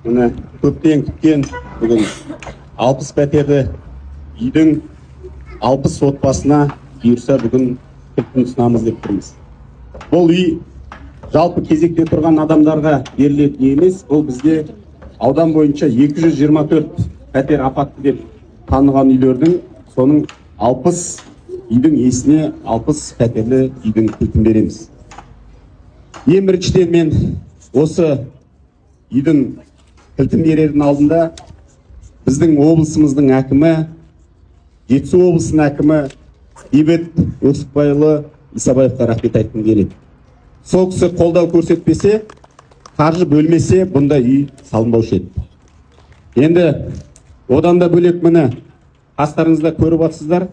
Міне көптен күткен бүгін 60 пәтерлі үйдің 60 отбасына бұйырса бүгін кілтін ұсынамыз деп тұрмыз. Бұл үй жалпы кезекте тұрған адамдарға берілетін емес, бұл бізде аудан бойынша 224 пәтер апатты деп таныған үйлердің соның 60 үйдің иесіне 60 пәтерлі үйдің кілтін береміз. Ең біріншіден мен осы үйдің кілтін берердің алдында біздің облысымыздың әкімі, Жетісу облысының әкімі Бейбіт Өксікбайұлы Исабаевқа рахмет айтқым келеді. Сол кісі қолдау көрсетпесе, қаржы бөлмесе, бұндай үй салынбаушы еді. Енді одан да бөлек міне қастарыңызда көріп жатсыздар.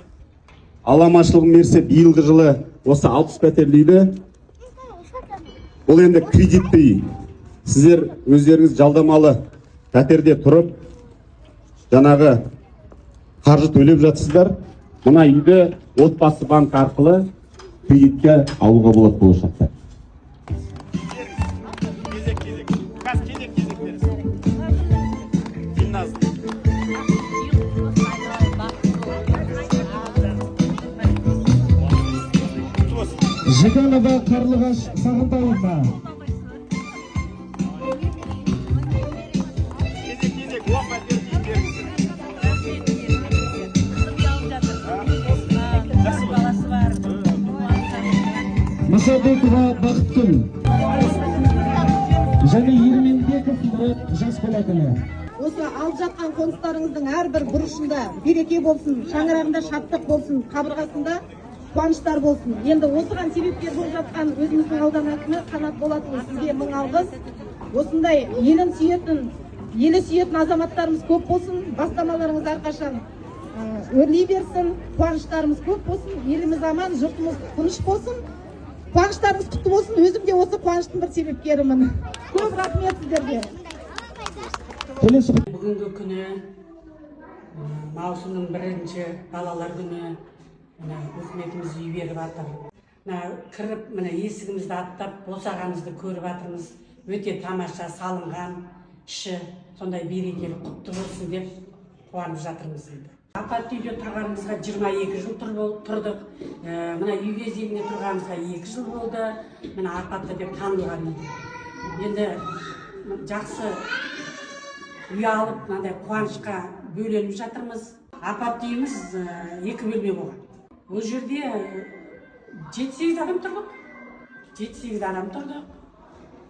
Аламашылығын берсе, биылғы жылы осы 60 пәтерлі үйді, бұл енді кредитті үй. Сіздер өздеріңіз жалдамалы пәтерде тұрып, жаңағы қаржы төлеп жатсыздар. Мына үйді отбасы банк арқылы кредитке алуға болады болашақта. Жиганова Қарлығаш Сағынтаевна. Мұсабекова Бақытгүл. Және Ерменбеков Мұрат жас бөләкілі. Осы алып жатқан қоныстарыңыздың әрбір бұрышында береке болсын, шаңырағында шаттық болсын, қабырғасында қуаныштар болсын. Енді осыған себепкер болып жатқан өзіміздің аудан әкімі Қанат Болатұлы, сізге мың алғыс. Осындай елі сүйетін азаматтарымыз көп болсын, бастамаларыңыз әрқашан өрлей берсін, қуаныштарымыз көп болсын, еліміз аман, жұртымыз тыныш болсын, қуаныштарымыз құтты болсын. Өзім де осы қуаныштың бір себепкерімін. Көп рахмет сіздерге. Бүгінгі күні маусымның 1-ші балалар күні үкіметіміз үй беріп жатыр. Кіріп, есігімізді аттап, босағамызды көріп жатырмыз. Өте тамаша салынған, іші сондай берекелі құтты болсын деп қуанып жатырмыз. Апатты үйде тұрғанымызға 22 жыл тұрдық. Мына үй кезегіне тұрғанымызға 2 жыл болды. Мына апатты деп танылған еді. Енді жақсы үй алып, қуанышқа бөленіп жатырмыз. Апатты үйіміз 2 бөлме болған. Бұл жерде 7-8 адам тұрдық. 7-8 адам тұрдық.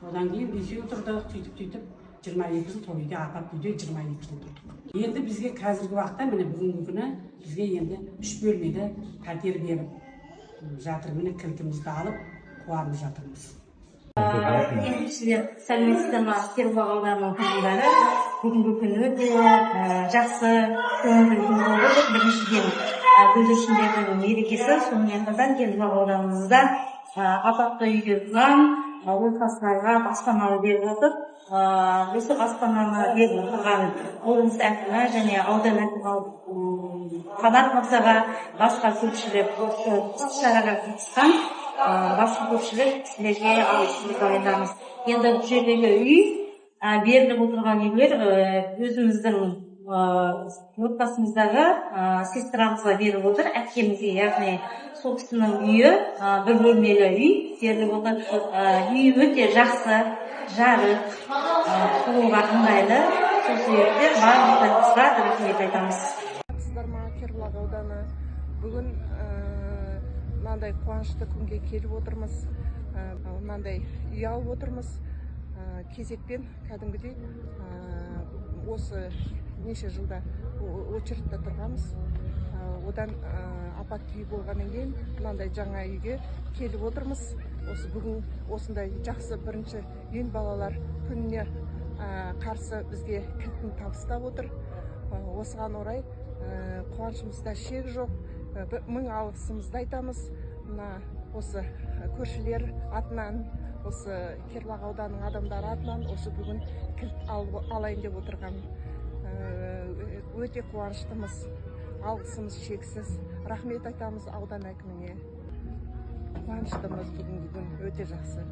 Одан кейін 5 тұрдық, сөйтіп 22 жыл сол үйде, апатты үйде 22 жыл тұрдық. Енді бізге қазіргі уақытта, бүгінгі күні бізге енді 3 бөлмелі пәтер беріп жатыр. Міне кілтімізді алып, қуанып жатырмыз. Сіздер сәлеметсіздер ме, Кербұлақ ауданының тұрғындары? Бүгінгі күні өте жақсы көңіл күн болды. Біріншіден бүлдіршіндердің мерекесі, сонымен қатар Кербұлақ ауданымызда апатты үйде тұрған отбасыларға баспананы беріп отыр. Осы баспананы беріп отырған облыс әкімі және аудан әкімі Қанат мырзаға, басқа көпшілік шараға қатысқан басқа көпшілік сіздерге алғысымызды айтамыз. Енді бұл жердегі үй беріліп отырған үйлер өзіміздің отбасымыздағы сестрамызға беріп отыр, әпкемізге, яғни сол кісінің үйі бір бөлмелі үй беріліп отыр. Үй өте жақсы, жарық, тұруға ыңғайлы. Сол себептен барлықтарыңызға рахмет айтамыз. Кербұлақ ауданы бүгін мынандай қуанышты күнге келіп отырмыз. Мынандай үй алып отырмыз. Кезекпен кәдімгідей осы неше жылда очередьте тұрғанбыз. Одан апатты үй болғаннан кейін мынандай жаңа үйге келіп отырмыз. Осы бүгін осындай жақсы бірінші ел балалар күніне қарсы бізге кілтін табыстап отыр. Осыған орай қуанышымызда шек жоқ. Мың алғысымызды айтамыз. Осы көршілер атынан, осы Кербұлақ ауданының адамдары атынан осы бүгін кілт алайын деп отырған өте қуаныштымыз. Алғысымыз шексіз. Рахмет айтамыз аудан әкіміне. Қуаныштымыз бүгінгі күн өте жақсы.